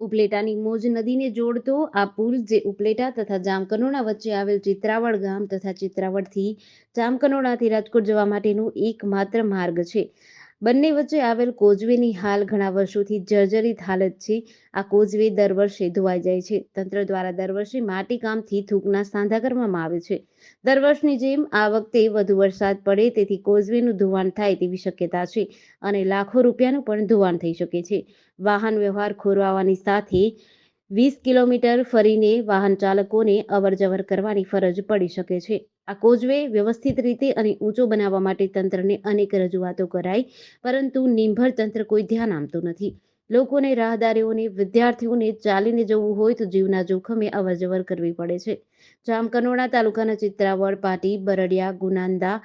ઉપલેટાની મોજ નદીને જોડતો આ પુલ જે ઉપલેટા તથા જામકંડોરણા વચ્ચે આવેલ ચિત્રાવડ ગામ તથા ચિત્રાવડથી જામકંડોરણાથી રાજકોટ જવા માટેનો એકમાત્ર માર્ગ છે. બંને વચ્ચે આવેલ કોઝવેની હાલ ઘણા વર્ષોથી જર્જરિત હાલત છે. આ કોઝવે દર વર્ષે ધોવાઈ જાય છે. તંત્ર દ્વારા દર વર્ષે માટીકામથી થૂંકના સાંધા કરવામાં આવે છે. દર વર્ષની જેમ આ વખતે વધુ વરસાદ પડે તેથી કોઝવેનું ધોવાણ થાય તેવી શક્યતા છે અને લાખો રૂપિયાનું પણ ધોવાણ થઈ શકે છે. વાહન વ્યવહાર ખોરવાવાની સાથે 20 કિલોમીટર ફરીને વાહન ચાલકોને અવરજવર કરવાની ફરજ પડી શકે છે. આ કોઝવે વ્યવસ્થિત રીતે અને ઊંચો બનાવવા માટે તંત્રને અનેક રજૂઆતો કરાઈ, પરંતુ નિંભર તંત્ર કોઈ ધ્યાન આપતું નથી. લોકોને, રાહદારીઓને, વિદ્યાર્થીઓને ચાલીને જવું હોય તો જીવના જોખમે અવરજવર કરવી પડે છે. જામકંડોરણા તાલુકાના ચિત્રાવડ, પાટી, બરડિયા, ગુનાંદા,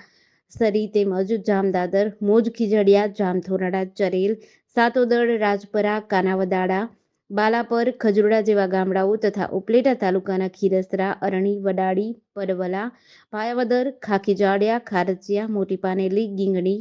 સરી તેમજ જામદાદર, મોજ ખીજડીયા, જામથોરાડા, ચરેલ, સાતોદડ, રાજપરા, કાનાવદાડા, બાલાપર, ખજરોડા જેવા ગામડાઓ તથા ઉપલેટા તાલુકાના ખીરસરા, અરણી, વડાળી, પડવલા, પાયાવદર, ખાખીજાડિયા, ખારચિયા, મોટી પાનેલી, ગીંગણી,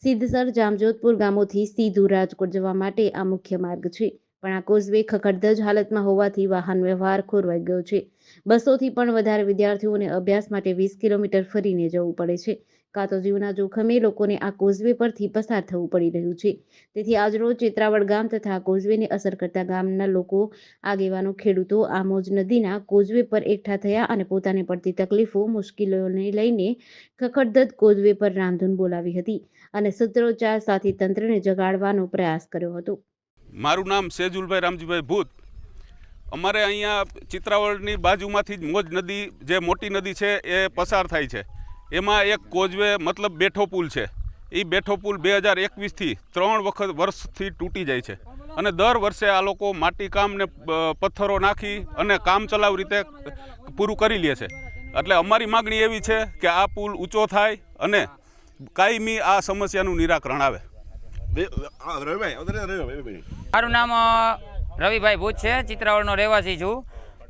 સિદ્ધસર, જામજોધપુર ગામોથી સીધું રાજકોટ જવા માટે આ મુખ્ય માર્ગ છે. પણ આ કોઝવે ખખડધજ હાલતમાં હોવાથી વાહન વ્યવહાર ખોરવાઈ ગયો છે. બસોથી પણ વધારે વિદ્યાર્થીઓને અભ્યાસ માટે 20 કિલોમીટર ફરીને જવું પડે છે. કાં તો જીવના જોખમે લોકોને આ કોઝવે પરથી પસાર થવું પડી રહ્યું છે. તેથી આજરોજ ચિત્રાવડ ગામ તથા આ કોઝવેને અસર કરતા ગામના લોકો, આગેવાનો, ખેડૂતો આ મોજ નદીના કોઝવે પર એકઠા થયા અને પોતાને પડતી તકલીફો, મુશ્કેલીઓને લઈને ખખડધજ કોઝવે પર રામધૂન બોલાવી હતી અને સૂત્રોચ્ચાર સાથે તંત્રને જગાડવાનો પ્રયાસ કર્યો હતો. મારું નામ સેજુલભાઈ રામજીભાઈ ભૂત. અમારે અહીંયા ચિત્રાવડની બાજુમાંથી જ મોજ નદી, જે મોટી નદી છે, એ પસાર થાય છે. એમાં એક કોઝવે મતલબ બેઠો પુલ છે. એ બેઠો પુલ 2021થી 3 વર્ષથી તૂટી જાય છે અને દર વર્ષે આ લોકો માટીકામ ને પથ્થરો નાખી અને કામ ચલાવ રીતે પૂરું કરી લે છે. એટલે અમારી માગણી એવી છે કે આ પુલ ઊંચો થાય અને કાયમી આ સમસ્યાનું નિરાકરણ આવે. મારું નામ રવિભાઈ ભૂત છે, ચિત્રાવડનો રહેવાસી છું.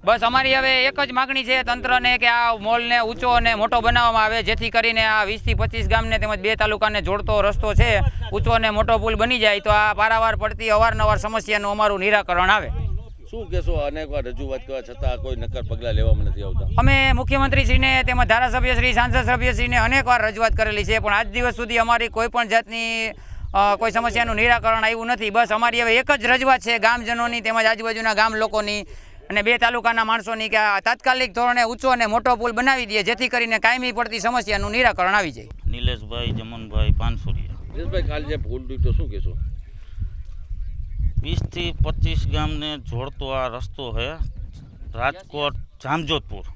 બસ અમારી હવે એક જ માગણી છે તંત્રને કે આ મોલને ઊંચો અને મોટો બનાવવામાં આવે, જેથી કરીને આ 20 થી 25 ગામને તેમજ 2 તાલુકાને જોડતો રસ્તો છે ઊંચો અને મોટો પુલ બની જાય તો આ પારાવાર પડતી અવારનવાર સમસ્યાનું અમારું નિરાકરણ આવે. શું કહેશો? અનેકવાર રજૂઆત કરવા છતાં કોઈ નક્કર પગલાં લેવામાં નથી આવતા. અમે મુખ્યમંત્રીશ્રીને તેમજ ધારાસભ્યશ્રી, સાંસદ સભ્યશ્રીને અનેકવાર રજૂઆત કરેલી છે, પણ આજ દિવસ સુધી અમારી કોઈ પણ જાતની કોઈ સમસ્યાનું નિરાકરણ આવ્યું નથી. બસ અમારી હવે એક જ રજૂઆત છે ગામજનોની તેમજ આજુબાજુના ગામ લોકોની અને 2 તાલુકાના માણસોની કે આ તાત્કાલિક ધોરણે ઊંચો અને મોટો પુલ બનાવી દે, જેથી કરીને કાયમી પડતી સમસ્યાનું નિરાકરણ આવી જાય. નિલેશભાઈ જમનભાઈ પાનસુરિયા. નિલેશભાઈ, કાલે જે પુલ તૂટ્યો શું કહેશો? 20 થી 25 ગામને જોડતો આ રસ્તો છે રાજકોટ જામજોધપુર.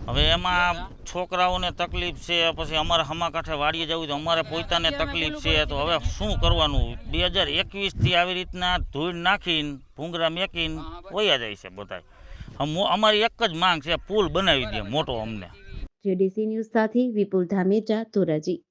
હવે એમાં છોકરાઓને તકલીફ છે, પછી અમારે હમાકાંઠે વાડીએ જવું તો અમારે પોતાને તકલીફ છે. તો હવે શું કરવાનું? 2021થી આવી રીતના ધૂળ નાખીને ભૂંગરા મેકીને વયા જાય છે બધા. અમારી એક જ માંગ છે, પુલ બનાવી દે મોટો અમને. જેડીસી ન્યૂઝ સાથે વિપુલ ધામેચા, ધોરાજી.